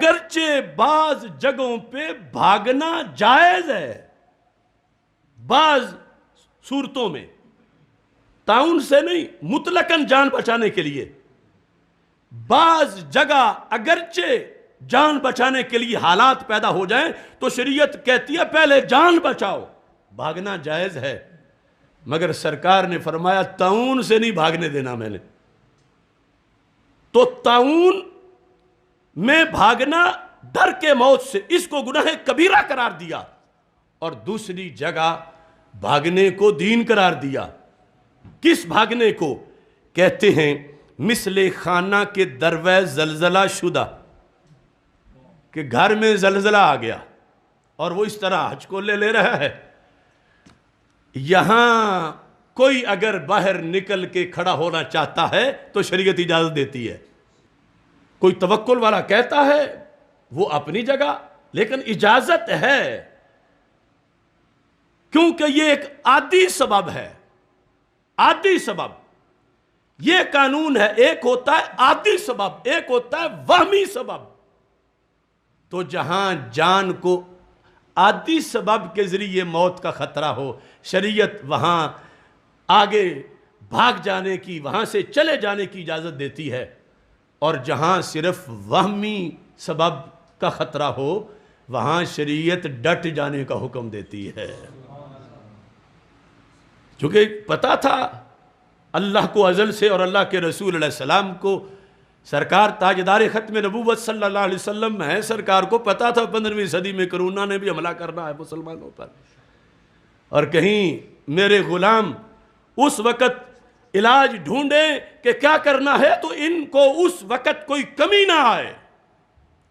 اگرچہ بعض جگہوں پہ بھاگنا جائز ہے، بعض صورتوں میں تعاون سے نہیں، مطلقاً جان بچانے کے لیے، بعض جگہ اگرچہ جان بچانے کے لیے حالات پیدا ہو جائیں تو شریعت کہتی ہے پہلے جان بچاؤ، بھاگنا جائز ہے، مگر سرکار نے فرمایا تعاون سے نہیں بھاگنے دینا میں نے۔ تو تعاون میں بھاگنا ڈر کے موت سے، اس کو گناہ کبیرہ قرار دیا، اور دوسری جگہ بھاگنے کو دین قرار دیا۔ کس بھاگنے کو؟ کہتے ہیں مثل خانہ کے دروازے زلزلہ شدہ، کہ گھر میں زلزلہ آ گیا اور وہ اس طرح حج کو لے رہا ہے، یہاں کوئی اگر باہر نکل کے کھڑا ہونا چاہتا ہے تو شریعت اجازت دیتی ہے۔ کوئی توکل والا کہتا ہے وہ اپنی جگہ، لیکن اجازت ہے، کیونکہ یہ ایک عادی سبب ہے، عادی سبب۔ یہ قانون ہے، ایک ہوتا ہے عادی سبب، ایک ہوتا ہے وہمی سبب۔ تو جہاں جان کو عادی سبب کے ذریعے موت کا خطرہ ہو، شریعت وہاں آگے بھاگ جانے کی، وہاں سے چلے جانے کی اجازت دیتی ہے، اور جہاں صرف وہمی سبب کا خطرہ ہو وہاں شریعت ڈٹ جانے کا حکم دیتی ہے۔ چونکہ پتا تھا اللہ کو ازل سے اور اللہ کے رسول علیہ السلام کو، سرکار تاجدار ختم نبوت صلی اللہ علیہ وسلم ہے، سرکار کو پتا تھا 15ویں صدی میں کرونا نے بھی حملہ کرنا ہے مسلمانوں پر، اور کہیں میرے غلام اس وقت علاج ڈھونڈیں کہ کیا کرنا ہے تو ان کو اس وقت کوئی کمی نہ آئے۔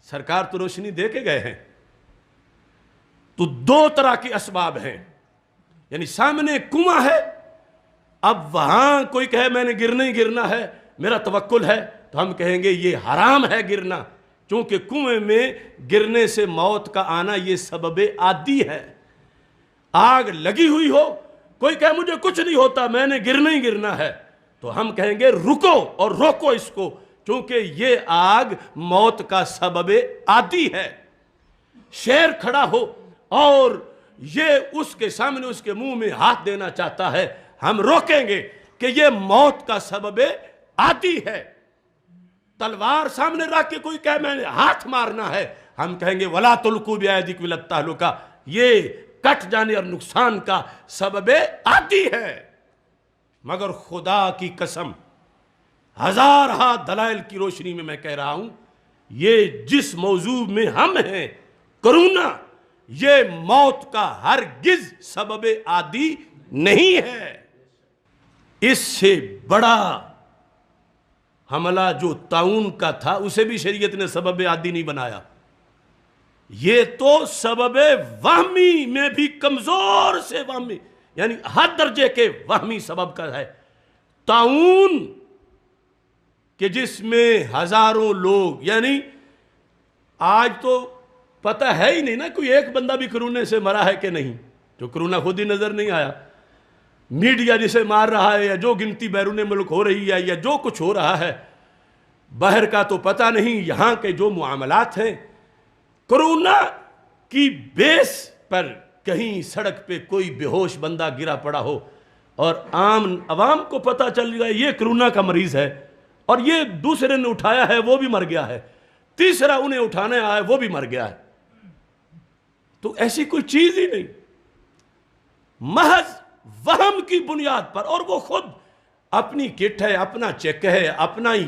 سرکار تو روشنی دے کے گئے ہیں۔ تو دو طرح کے اسباب ہیں، یعنی سامنے کنواں ہے، اب وہاں کوئی کہے میں نے گرنا ہی گرنا ہے، میرا توکل ہے، تو ہم کہیں گے یہ حرام ہے گرنا، چونکہ کنویں میں گرنے سے موت کا آنا یہ سبب عادی ہے۔ آگ لگی ہوئی ہو، کوئی کہے مجھے کچھ نہیں ہوتا میں نے گرنا ہی گرنا ہے، تو ہم کہیں گے رکو اور روکو اس کو، چونکہ یہ آگ موت کا سبب عادی ہے۔ شیر کھڑا ہو اور یہ اس کے سامنے اس کے منہ میں ہاتھ دینا چاہتا ہے، ہم روکیں گے کہ یہ موت کا سبب عادی ہے۔ تلوار سامنے رکھ کے کوئی کہے میں نے ہاتھ مارنا ہے، ہم کہیں گے وَلَا تُلْقُوا بِأَيْدِيكُمْ إِلَى التَّهْلُكَةِ، یہ کٹ جانے اور نقصان کا سبب عادی ہے۔ مگر خدا کی قسم ہزارہ دلائل کی روشنی میں کہہ رہا ہوں، یہ جس موضوع میں ہم ہیں کرونا، یہ موت کا ہرگز سبب عادی نہیں ہے۔ اس سے بڑا حملہ جو تعاون کا تھا اسے بھی شریعت نے سبب عادی نہیں بنایا، یہ تو سبب وہمی میں بھی کمزور سے وہمی، یعنی ہر درجے کے وہمی سبب کا ہے۔ تعاون کہ جس میں ہزاروں لوگ، یعنی آج تو پتہ ہے ہی نہیں نا کوئی ایک بندہ بھی کرونے سے مرا ہے کہ نہیں، جو کرونا خود ہی نظر نہیں آیا، میڈیا جسے مار رہا ہے یا جو گنتی بیرون ملک ہو رہی ہے یا جو کچھ ہو رہا ہے، باہر کا تو پتہ نہیں، یہاں کے جو معاملات ہیں، کرونا کی بیس پر کہیں سڑک پہ کوئی بے ہوش بندہ گرا پڑا ہو اور عام عوام کو پتہ چل گیا یہ کرونا کا مریض ہے، اور یہ دوسرے نے اٹھایا ہے وہ بھی مر گیا ہے، تیسرا انہیں اٹھانے آیا ہے وہ بھی مر گیا ہے، تو ایسی کوئی چیز ہی نہیں، محض وہم کی بنیاد پر، اور وہ خود اپنی کٹ ہے، اپنا چیک ہے، اپنا ہی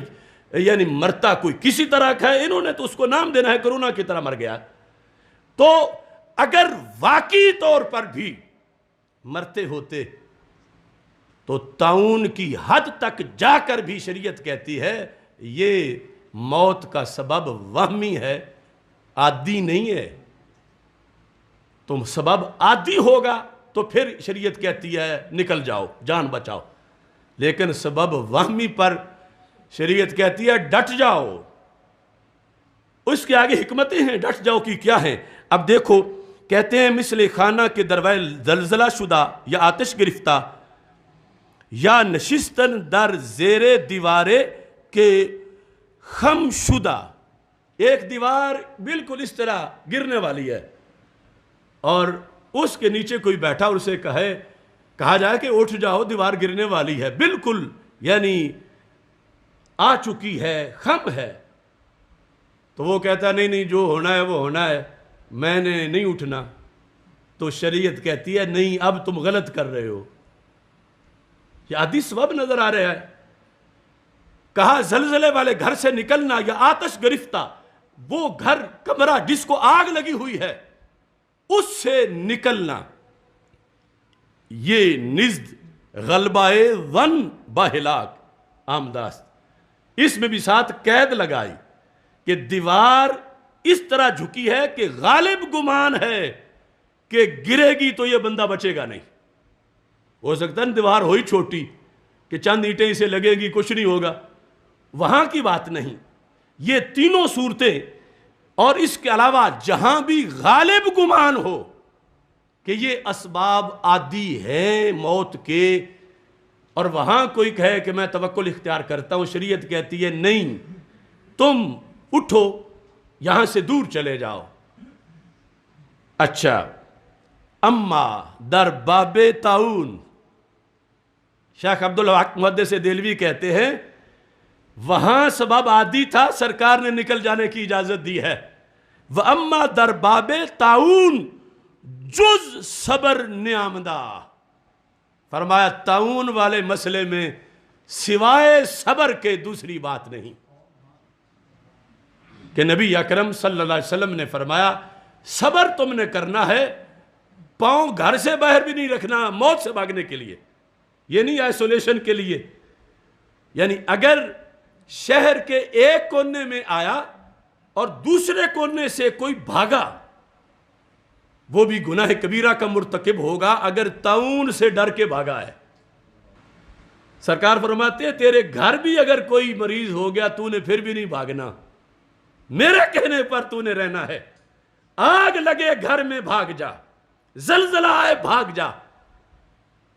یعنی مرتا کوئی کسی طرح کا ہے، انہوں نے تو اس کو نام دینا ہے کرونا کی طرح مر گیا۔ تو اگر واقعی طور پر بھی مرتے ہوتے تو تعاون کی حد تک جا کر بھی شریعت کہتی ہے یہ موت کا سبب وہمی ہے، عادی نہیں ہے۔ تم سبب عادی ہوگا تو پھر شریعت کہتی ہے نکل جاؤ، جان بچاؤ، لیکن سبب وہمی پر شریعت کہتی ہے ڈٹ جاؤ۔ اس کے آگے حکمتیں ہیں ڈٹ جاؤ کی کیا ہیں، اب دیکھو کہتے ہیں مثل خانہ کے دروازے زلزلہ شدہ یا آتش گرفتہ یا نشستن در زیر دیوارے کے خم شدہ، ایک دیوار بالکل اس طرح گرنے والی ہے اور اس کے نیچے کوئی بیٹھا اور اسے کہا جائے کہ اٹھ جاؤ دیوار گرنے والی ہے، بالکل یعنی آ چکی ہے، خم ہے، تو وہ کہتا نہیں نہیں جو ہونا ہے وہ ہونا ہے، میں نے نہیں اٹھنا. تو شریعت کہتی ہے نہیں، اب تم غلط کر رہے ہو. یہ عادی سبب نظر آ رہا ہے. کہا زلزلے والے گھر سے نکلنا یا آتش گرفتہ، وہ گھر کمرہ جس کو آگ لگی ہوئی ہے اس سے نکلنا، یہ نزد غلبہ ون باہلاک آمداست. اس میں بھی ساتھ قید لگائی کہ دیوار اس طرح جھکی ہے کہ غالب گمان ہے کہ گرے گی تو یہ بندہ بچے گا نہیں. ہو سکتا ہے دیوار ہوئی چھوٹی کہ چند اینٹیں اسے لگے گی کچھ نہیں ہوگا، وہاں کی بات نہیں. یہ تینوں صورتیں اور اس کے علاوہ جہاں بھی غالب گمان ہو کہ یہ اسباب عادی ہیں موت کے، اور وہاں کوئی کہے کہ میں توکل اختیار کرتا ہوں، شریعت کہتی ہے نہیں، تم اٹھو یہاں سے دور چلے جاؤ. اچھا، اما در باب طاعون، شیخ عبدالحق محدث دہلوی کہتے ہیں وہاں سبب عادی تھا، سرکار نے نکل جانے کی اجازت دی ہے. وَأَمَّا در باب طاعون جز صبر نعمدہ، فرمایا طاعون والے مسئلے میں سوائے صبر کے دوسری بات نہیں. کہ نبی اکرم صلی اللہ علیہ وسلم نے فرمایا صبر تم نے کرنا ہے، پاؤں گھر سے باہر بھی نہیں رکھنا موت سے بھاگنے کے لیے، یہ نہیں آئسولیشن کے لیے. یعنی اگر شہر کے ایک کونے میں آیا اور دوسرے کونے سے کوئی بھاگا، وہ بھی گناہ کبیرہ کا مرتکب ہوگا اگر طاعون سے ڈر کے بھاگا ہے. سرکار فرماتے ہیں تیرے گھر بھی اگر کوئی مریض ہو گیا تو نے پھر بھی نہیں بھاگنا، میرے کہنے پر تو نے رہنا ہے. آگ لگے گھر میں بھاگ جا، زلزلہ آئے بھاگ جا،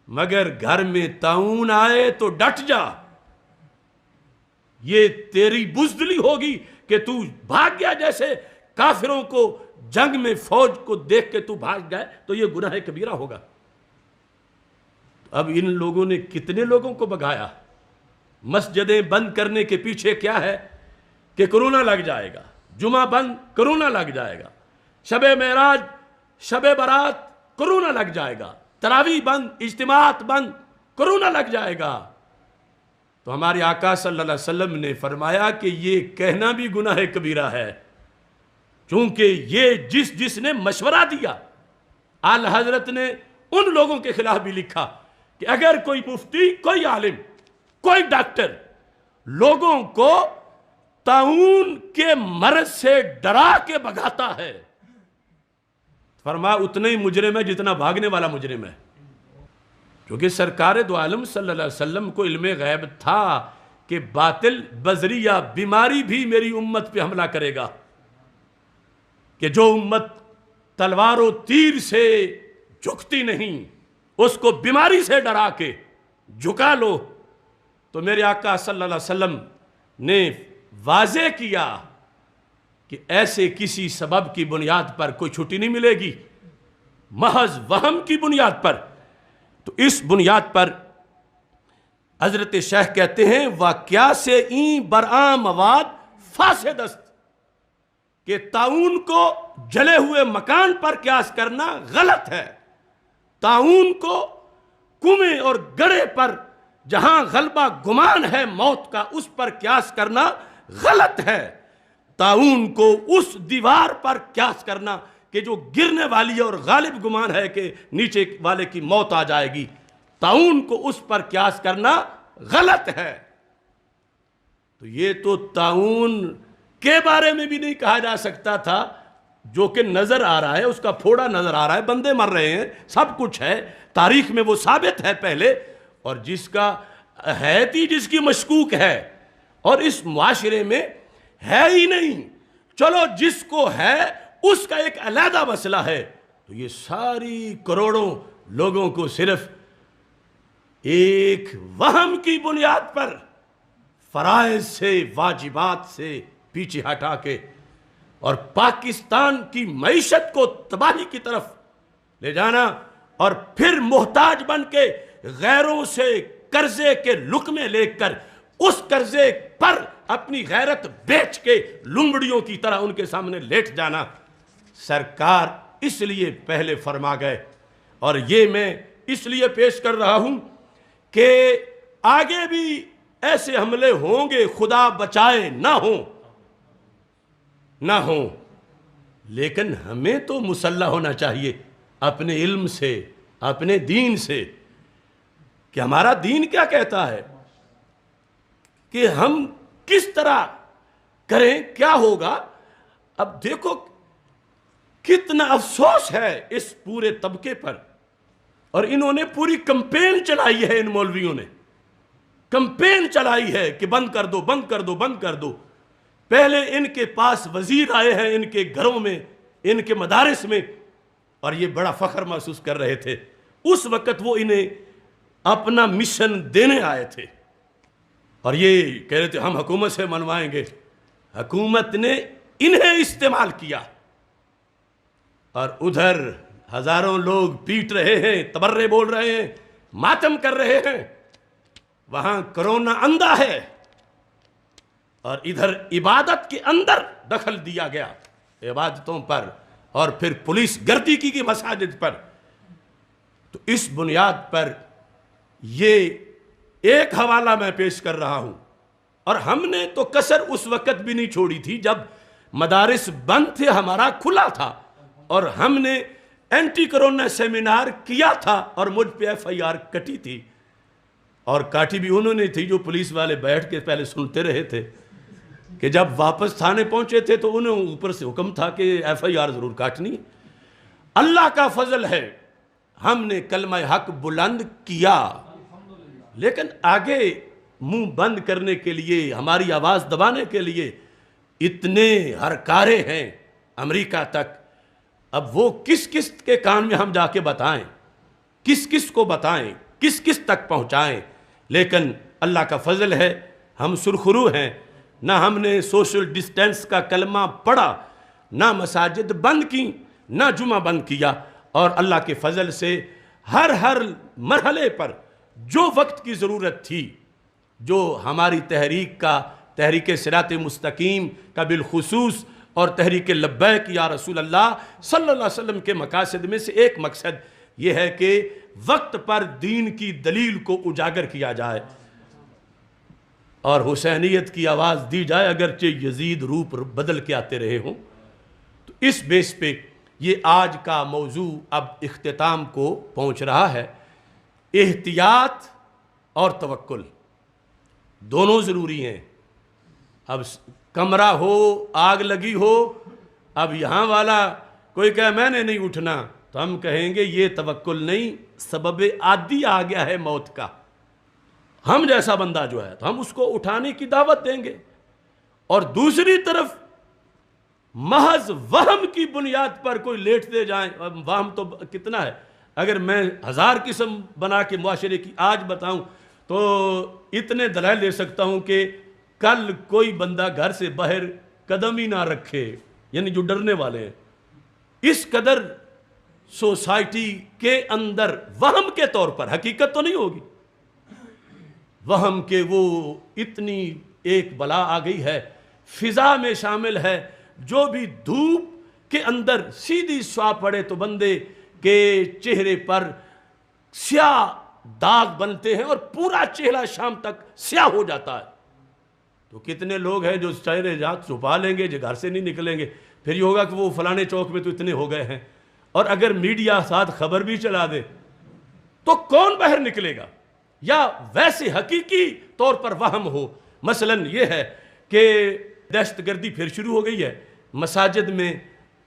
مگر گھر میں طاعون آئے تو ڈٹ جا. یہ تیری بزدلی ہوگی کہ تو بھاگ گیا، جیسے کافروں کو جنگ میں فوج کو دیکھ کے تو بھاگ جائے تو یہ گناہ کبیرہ ہوگا. اب ان لوگوں نے کتنے لوگوں کو بھگایا. مسجدیں بند کرنے کے پیچھے کیا ہے کہ کرونا لگ جائے گا، جمعہ بند کرونا لگ جائے گا، شب معراج شب برات کرونا لگ جائے گا، تراویح بند، اجتماعات بند، کرونا لگ جائے گا. تو ہمارے آقا صلی اللہ علیہ وسلم نے فرمایا کہ یہ کہنا بھی گناہ کبیرہ ہے، چونکہ یہ جس نے مشورہ دیا. اعلی حضرت نے ان لوگوں کے خلاف بھی لکھا کہ اگر کوئی مفتی، کوئی عالم، کوئی ڈاکٹر لوگوں کو طاعون کے مرض سے ڈرا کے بھگاتا ہے، فرمایا اتنا ہی مجرم ہے جتنا بھاگنے والا مجرم ہے. کیونکہ سرکار دو عالم صلی اللہ علیہ وسلم کو علم غیب تھا کہ باطل بذریعہ بیماری بھی میری امت پہ حملہ کرے گا، کہ جو امت تلوار و تیر سے جھکتی نہیں اس کو بیماری سے ڈرا کے جھکا لو. تو میرے آقا صلی اللہ علیہ وسلم نے واضح کیا کہ ایسے کسی سبب کی بنیاد پر کوئی چھٹی نہیں ملے گی، محض وہم کی بنیاد پر. تو اس بنیاد پر حضرت شیخ کہتے ہیں واقعہ سے این برآں مواد فاسد است، کہ طاعون کو جلے ہوئے مکان پر قیاس کرنا غلط ہے، طاعون کو کنویں اور گڑھے پر جہاں غلبہ گمان ہے موت کا اس پر قیاس کرنا غلط ہے، طاعون کو اس دیوار پر قیاس کرنا کہ جو گرنے والی ہے اور غالب گمان ہے کہ نیچے والے کی موت آ جائے گی، طاعون کو اس پر قیاس کرنا غلط ہے. تو یہ تو طاعون کے بارے میں بھی نہیں کہا جا سکتا تھا جو کہ نظر آ رہا ہے، اس کا پھوڑا نظر آ رہا ہے، بندے مر رہے ہیں، سب کچھ ہے، تاریخ میں وہ ثابت ہے پہلے، اور جس کا حیت ہی جس کی مشکوک ہے اور اس معاشرے میں ہے ہی نہیں، چلو جس کو ہے اس کا ایک علیحدہ مسئلہ ہے. تو یہ ساری کروڑوں لوگوں کو صرف ایک وہم کی بنیاد پر فرائض سے واجبات سے پیچھے ہٹا کے اور پاکستان کی معیشت کو تباہی کی طرف لے جانا، اور پھر محتاج بن کے غیروں سے قرضے کے لقمے لے کر اس قرضے پر اپنی غیرت بیچ کے لومڑیوں کی طرح ان کے سامنے لیٹ جانا، سرکار اس لیے پہلے فرما گئے۔ اور یہ میں اس لیے پیش کر رہا ہوں کہ آگے بھی ایسے حملے ہوں گے، خدا بچائے نہ ہوں، لیکن ہمیں تو مسلح ہونا چاہیے اپنے علم سے، اپنے دین سے، کہ ہمارا دین کیا کہتا ہے، کہ ہم کس طرح کریں، کیا ہوگا۔ اب دیکھو کتنا افسوس ہے اس پورے طبقے پر، اور انہوں نے پوری کمپین چلائی ہے، ان مولویوں نے کمپین چلائی ہے کہ بند کر دو، بند کر دو، بند کر دو۔ پہلے ان کے پاس وزیر آئے ہیں، ان کے گھروں میں، ان کے مدارس میں، اور یہ بڑا فخر محسوس کر رہے تھے۔ اس وقت وہ انہیں اپنا مشن دینے آئے تھے، اور یہ کہہ رہے تھے ہم حکومت سے منوائیں گے۔ حکومت نے انہیں استعمال کیا، اور ادھر ہزاروں لوگ پیٹ رہے ہیں، تبرے بول رہے ہیں، ماتم کر رہے ہیں، وہاں کرونا اندھا ہے، اور ادھر عبادت کے اندر دخل دیا گیا، عبادتوں پر، اور پھر پولیس گردی کی مساجد پر۔ تو اس بنیاد پر یہ ایک حوالہ میں پیش کر رہا ہوں، اور ہم نے تو کسر اس وقت بھی نہیں چھوڑی تھی جب مدارس بند تھے، ہمارا کھلا تھا، اور ہم نے اینٹی کرونا سیمینار کیا تھا، اور مجھ پہ FIR کٹی تھی، اور کاٹی بھی انہوں نے تھی جو پولیس والے بیٹھ کے پہلے سنتے رہے تھے، کہ جب واپس تھانے پہنچے تھے تو انہوں اوپر سے حکم تھا کہ FIR ضرور کاٹنی ہے۔ اللہ کا فضل ہے، ہم نے کلمہ حق بلند کیا، لیکن آگے منہ بند کرنے کے لیے، ہماری آواز دبانے کے لیے اتنے ہرکارے ہیں امریکہ تک۔ اب وہ کس کس کے کان میں ہم جا کے بتائیں، کس کس کو بتائیں، کس کس تک پہنچائیں، لیکن اللہ کا فضل ہے ہم سرخرو ہیں، نہ ہم نے سوشل ڈسٹینس کا کلمہ پڑھا، نہ مساجد بند کی، نہ جمعہ بند کیا، اور اللہ کے فضل سے ہر مرحلے پر جو وقت کی ضرورت تھی، جو ہماری تحریک صراط مستقیم کا بالخصوص، اور تحریک لبیک یا رسول اللہ صلی اللہ علیہ وسلم کے مقاصد میں سے ایک مقصد یہ ہے کہ وقت پر دین کی دلیل کو اجاگر کیا جائے، اور حسینیت کی آواز دی جائے، اگرچہ یزید روپ بدل کے آتے رہے ہوں۔ تو اس بیس پہ یہ آج کا موضوع اب اختتام کو پہنچ رہا ہے۔ احتیاط اور توکل دونوں ضروری ہیں۔ اب کمرہ ہو، آگ لگی ہو، اب یہاں والا کوئی کہے میں نے نہیں اٹھنا، تو ہم کہیں گے یہ توکل نہیں، سبب عادی آ گیا ہے موت کا۔ ہم جیسا بندہ جو ہے تو ہم اس کو اٹھانے کی دعوت دیں گے، اور دوسری طرف محض وہم کی بنیاد پر کوئی لیٹ دے جائیں، وہم تو کتنا ہے، اگر میں 1000 قسم بنا کے معاشرے کی آج بتاؤں تو اتنے دلائل دے سکتا ہوں کہ کل کوئی بندہ گھر سے باہر قدم ہی نہ رکھے، یعنی جو ڈرنے والے ہیں۔ اس قدر سوسائٹی کے اندر وہم کے طور پر، حقیقت تو نہیں ہوگی، وہم کہ وہ اتنی ایک بلا آ گئی ہے، فضا میں شامل ہے، جو بھی دھوپ کے اندر سیدھی سوا پڑے تو بندے کے چہرے پر سیاہ داغ بنتے ہیں، اور پورا چہرہ شام تک سیاہ ہو جاتا ہے۔ تو کتنے لوگ ہیں جو چہرے جات چھپا لیں گے، جو گھر سے نہیں نکلیں گے، پھر یہ ہوگا کہ وہ فلانے چوک میں تو اتنے ہو گئے ہیں، اور اگر میڈیا ساتھ خبر بھی چلا دے تو کون باہر نکلے گا؟ یا ویسے حقیقی طور پر وہم ہو، مثلا یہ ہے کہ دہشت گردی پھر شروع ہو گئی ہے، مساجد میں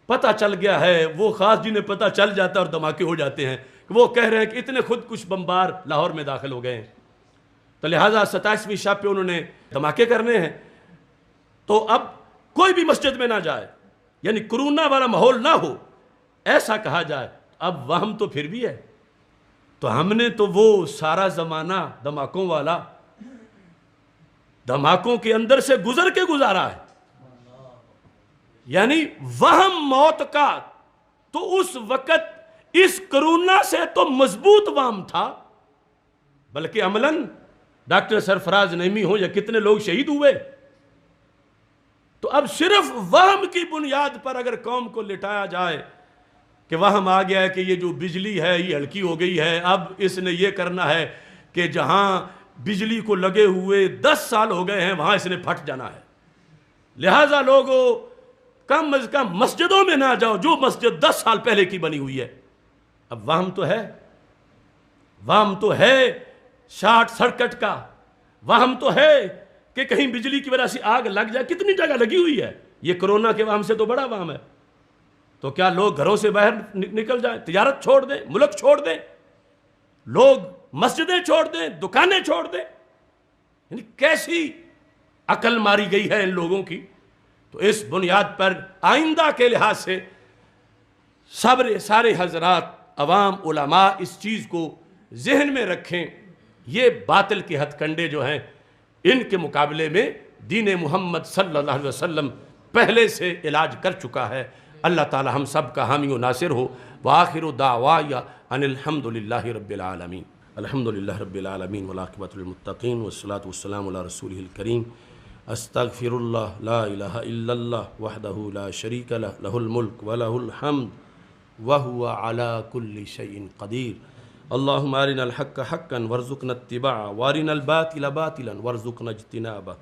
پتہ چل گیا ہے، وہ خاص جنہیں پتہ چل جاتا ہے اور دھماکے ہو جاتے ہیں، وہ کہہ رہے ہیں کہ اتنے خود کچھ بمبار لاہور میں داخل ہو گئے ہیں، تو لہٰذا 27ویں شب پہ انہوں نے دھماکے کرنے ہیں، تو اب کوئی بھی مسجد میں نہ جائے، یعنی کرونا والا ماحول نہ ہو، ایسا کہا جائے۔ اب وہم تو پھر بھی ہے، تو ہم نے تو وہ سارا زمانہ دھماکوں والا، دھماکوں کے اندر سے گزر کے گزارا ہے، یعنی وہم موت کا تو اس وقت اس کرونا سے تو مضبوط وہم تھا، بلکہ عملاً ڈاکٹر سرفراز نعیمی ہوں یا کتنے لوگ شہید ہوئے. تو اب صرف وہم کی بنیاد پر اگر قوم کو لٹایا جائے کہ وہم آ گیا ہے کہ یہ جو بجلی ہے یہ ہلکی ہو گئی ہے، اب اس نے یہ کرنا ہے کہ جہاں بجلی کو لگے ہوئے 10 سال ہو گئے ہیں وہاں اس نے پھٹ جانا ہے، لہٰذا لوگوں کم از کم مسجدوں میں نہ جاؤ جو مسجد 10 سال پہلے کی بنی ہوئی ہے. اب وہم تو ہے شارٹ سرکٹ کا، وہم تو ہے کہ کہیں بجلی کی وجہ سے آگ لگ جائے، کتنی جگہ لگی ہوئی ہے. یہ کرونا کے وہم سے تو بڑا وہم ہے. تو کیا لوگ گھروں سے باہر نکل جائیں، تجارت چھوڑ دیں، ملک چھوڑ دیں، لوگ مسجدیں چھوڑ دیں، دکانیں چھوڑ دیں؟ یعنی کیسی عقل ماری گئی ہے ان لوگوں کی. تو اس بنیاد پر آئندہ کے لحاظ سے سارے حضرات، عوام، علماء اس چیز کو ذہن میں رکھیں. یہ باطل کے ہتھ کنڈے جو ہیں ان کے مقابلے میں دین محمد صلی اللہ علیہ وسلم پہلے سے علاج کر چکا ہے. اللہ تعالی ہم سب کا حامی و ناصر ہو. وآخر دعوایا ان الحمد للہ رب العالمین. الحمد للہ رب العالمین والعاقبۃ للمتقین والصلاۃ والسلام علی رسولہ الکریم. استغفر اللہ لا الہ الا اللہ وحدہ لا شریک لہ لہ الملک ولہ الحمد وہو علی کل شیء قدیر. اللہم ارنا الحق حقا وارزقنا اتباعہ وارنا الباطل باطلا وارزقنا اجتنابہ.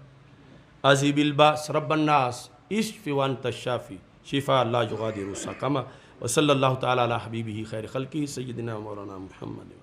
عذیب الباس رب الناس اشف وانت الشافی شفاء لا یغادر سقما. وصلی اللہ تعالی علی حبیبہ خیر خلقہ سیدنا مولانا محمد.